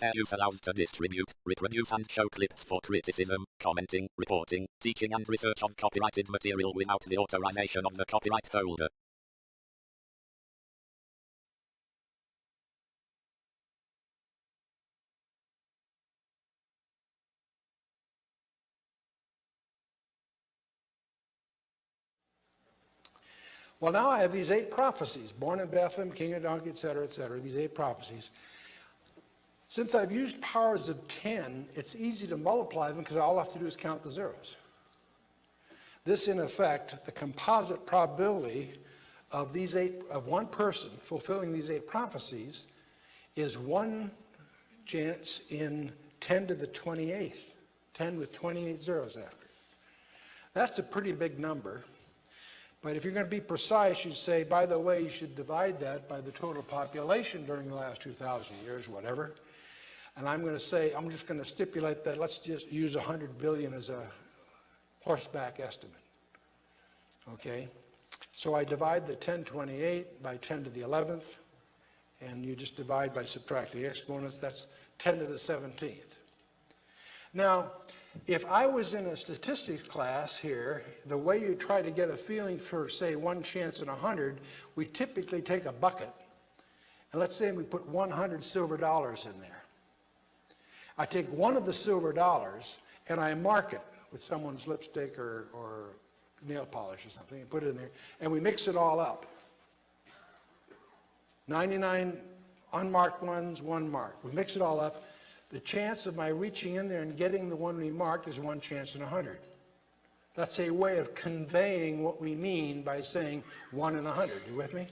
fair use allows to distribute, reproduce and show clips for criticism, commenting, reporting, teaching and research of copyrighted material without the authorization of the copyright holder. Well, now I have these 8 prophecies, born in Bethlehem, king of donkey, etc., these 8 prophecies. Since I've used powers of 10, it's easy to multiply them because all I have to do is count the zeros. This, in effect, the composite probability of these 8, of one person fulfilling these 8 prophecies is 1 chance in 10 to the 28th, 10 with 28 zeros after it. That's a pretty big number. But if you're going to be precise, you say, by the way, you should divide that by the total population during the last 2,000 years, whatever. And I'm going to say, I'm just going to stipulate that let's just use 100 billion as a horseback estimate. Okay? So I divide the 1028 by 10 to the 11th, and you just divide by subtracting exponents. That's 10 to the 17th. Now, if I was in a statistics class here, the way you try to get a feeling for, say, 1 chance in 100, we typically take a bucket, and let's say we put 100 silver dollars in there. I take one of the silver dollars, and I mark it with someone's lipstick or nail polish or something, and put it in there, and we mix it all up. 99 unmarked ones, 1 marked. We mix it all up. The chance of my reaching in there and getting the one we marked is 1 chance in 100. That's a way of conveying what we mean by saying 1 in 100. You with me?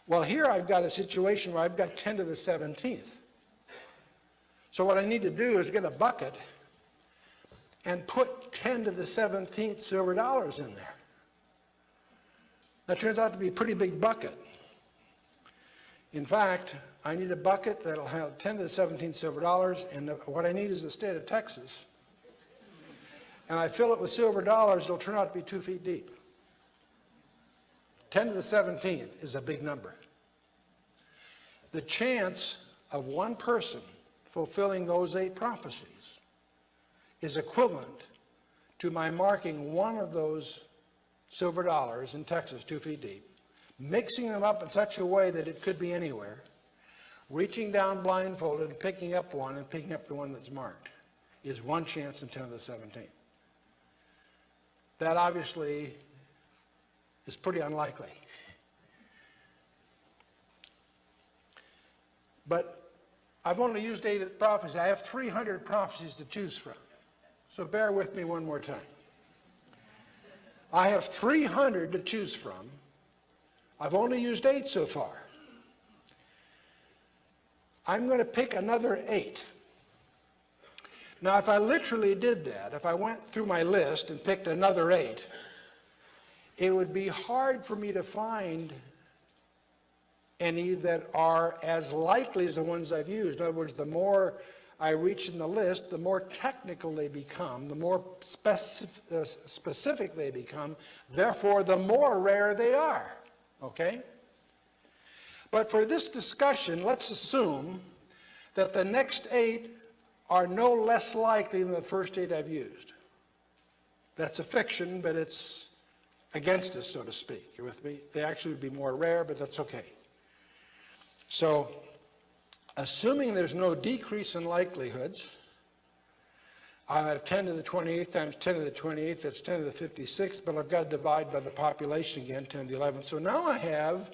Well, here I've got a situation where I've got 10 to the 17th. So what I need to do is get a bucket and put 10 to the 17th silver dollars in there. That turns out to be a pretty big bucket. In fact, I need a bucket that'll have 10 to the 17th silver dollars, and what I need is the state of Texas. And I fill it with silver dollars, it'll turn out to be 2 feet deep. 10 to the 17th is a big number. The chance of one person fulfilling those 8 prophecies is equivalent to my marking one of those silver dollars in Texas 2 feet deep, mixing them up in such a way that it could be anywhere, reaching down blindfolded and picking up one and picking up the one that's marked is 1 chance in 10 to the 17th. That obviously is pretty unlikely. But I've only used 8 prophecies. I have 300 prophecies to choose from. So bear with me one more time. I have 300 to choose from. I've only used 8 so far. I'm going to pick another 8. Now, if I literally did that, if I went through my list and picked another 8, it would be hard for me to find any that are as likely as the ones I've used. In other words, the more I reach in the list, the more technical they become, the more specific they become, therefore the more rare they are, okay? But for this discussion, let's assume that the next 8 are no less likely than the first 8 I've used. That's a fiction, but it's against us, so to speak. You with me? They actually would be more rare, but that's okay. So, assuming there's no decrease in likelihoods, I have 10 to the 28th times 10 to the 28th, that's 10 to the 56th, but I've got to divide by the population again, 10 to the 11th. So now I have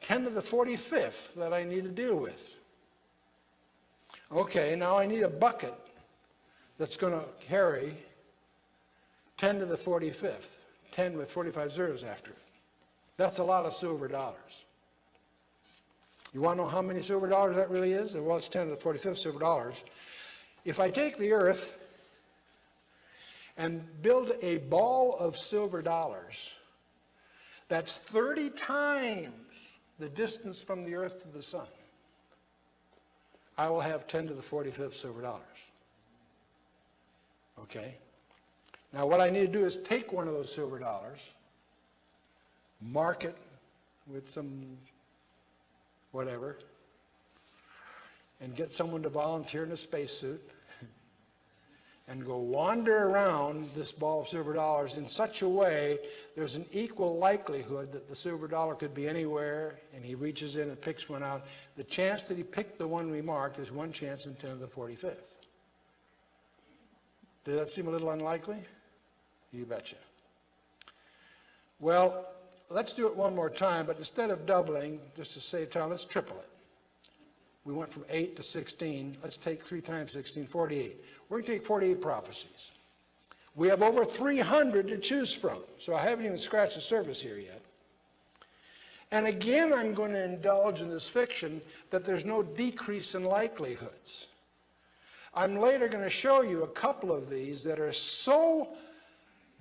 10 to the 45th that I need to deal with. Okay, now I need a bucket that's going to carry 10 to the 45th, 10 with 45 zeros after it. That's a lot of silver dollars. You want to know how many silver dollars that really is? Well, it's 10 to the 45th silver dollars. If I take the earth and build a ball of silver dollars, that's 30 times the distance from the earth to the sun, I will have 10 to the 45th silver dollars. Okay? Now what I need to do is take one of those silver dollars, mark it with some whatever, and get someone to volunteer in a spacesuit and go wander around this ball of silver dollars in such a way there's an equal likelihood that the silver dollar could be anywhere, and he reaches in and picks one out. The chance that he picked the one we marked is 1 chance in 10 to the 45th. Does that seem a little unlikely? You betcha. Well, let's do it one more time, but instead of doubling, just to save time, let's triple it. We went from 8 to 16. Let's take 3 times 16, 48. We're going to take 48 prophecies. We have over 300 to choose from, so I haven't even scratched the surface here yet. And again, I'm going to indulge in this fiction that there's no decrease in likelihoods. I'm later going to show you a couple of these that are so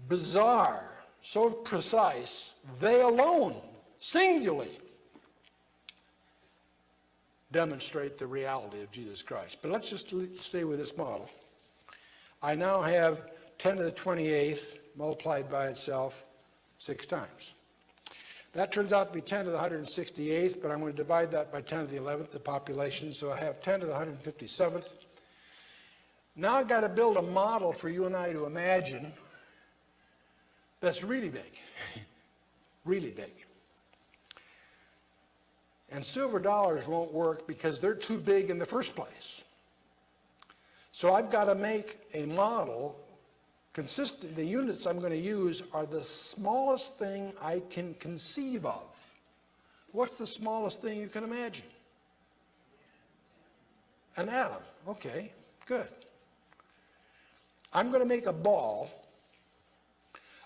bizarre, so precise, they alone, singularly, demonstrate the reality of Jesus Christ. But let's just stay with this model. I now have 10 to the 28th multiplied by itself 6 times. That turns out to be 10 to the 168th, but I'm going to divide that by 10 to the 11th, the population, so I have 10 to the 157th. Now I've got to build a model for you and I to imagine that's really big, really big. And silver dollars won't work because they're too big in the first place. So I've got to make a model consistent. The units I'm going to use are the smallest thing I can conceive of. What's the smallest thing you can imagine? An atom. Okay, good. I'm going to make a ball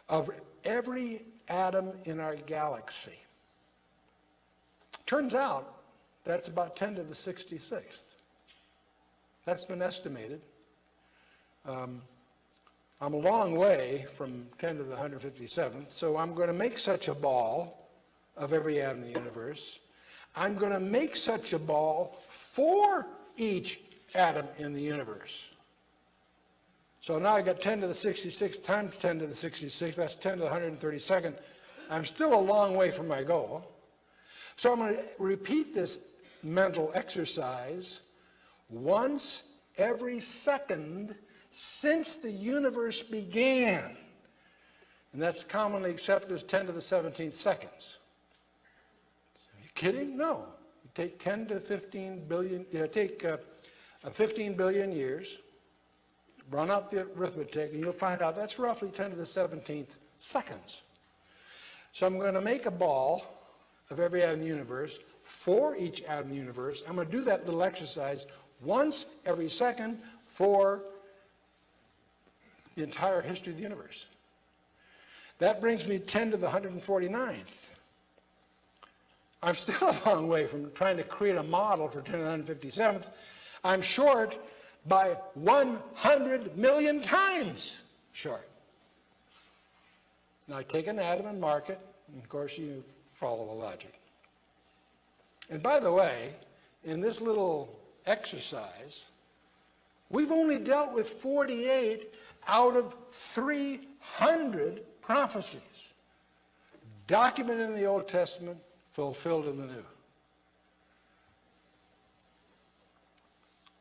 of every atom in our galaxy. Turns out that's about 10 to the 66th. That's been estimated. I'm a long way from 10 to the 157th, so I'm going to make such a ball of every atom in the universe. I'm going to make such a ball for each atom in the universe. So now I got 10 to the 66th times 10 to the 66th, that's 10 to the 132nd. I'm still a long way from my goal. So I'm going to repeat this mental exercise once every second since the universe began. And that's commonly accepted as 10 to the 17th seconds. Are you kidding? No. You take 10 to 15 billion, take 15 billion years, run out the arithmetic, and you'll find out that's roughly 10 to the 17th seconds. So I'm going to make a ball of every atom in the universe for each atom in the universe. I'm going to do that little exercise once every second for the entire history of the universe. That brings me 10 to the 149th. I'm still a long way from trying to create a model for 10 to the 157th. I'm short by 100 million times short. Now I take an atom and mark it, and of course you follow the logic. And by the way, in this little exercise, we've only dealt with 48 out of 300 prophecies documented in the Old Testament, fulfilled in the New.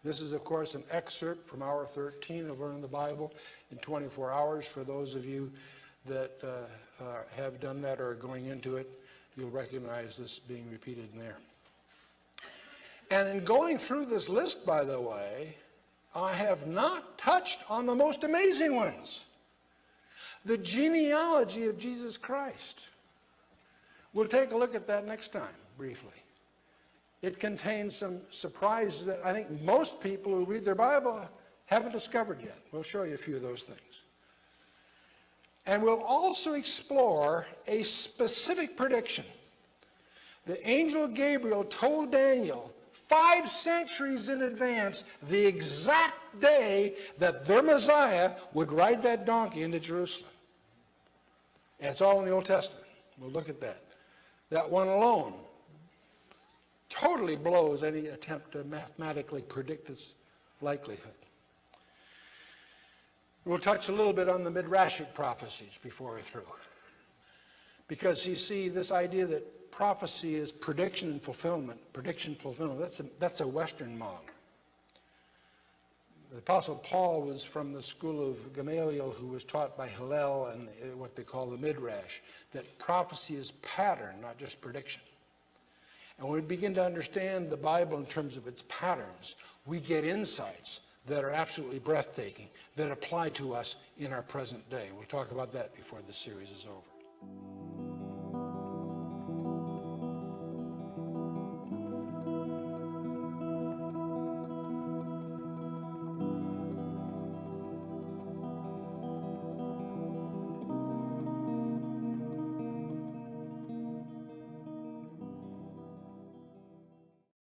This is, of course, an excerpt from hour 13 of Learning the Bible in 24 hours. For those of you that have done that or are going into it, you'll recognize this being repeated in there. And in going through this list, by the way, I have not touched on the most amazing ones. The genealogy of Jesus Christ. We'll take a look at that next time, briefly. It contains some surprises that I think most people who read their Bible haven't discovered yet. We'll show you a few of those things. And we'll also explore a specific prediction. The angel Gabriel told Daniel 5 centuries in advance the exact day that their Messiah would ride that donkey into Jerusalem. And it's all in the Old Testament. We'll look at that. That one alone totally blows any attempt to mathematically predict its likelihood. We'll touch a little bit on the Midrashic prophecies before we're through. Because you see, this idea that prophecy is prediction and fulfillment, that's a Western model. The Apostle Paul was from the school of Gamaliel, who was taught by Hillel and what they call the Midrash, that prophecy is pattern, not just prediction. And when we begin to understand the Bible in terms of its patterns, we get insights that are absolutely breathtaking, that apply to us in our present day. We'll talk about that before the series is over.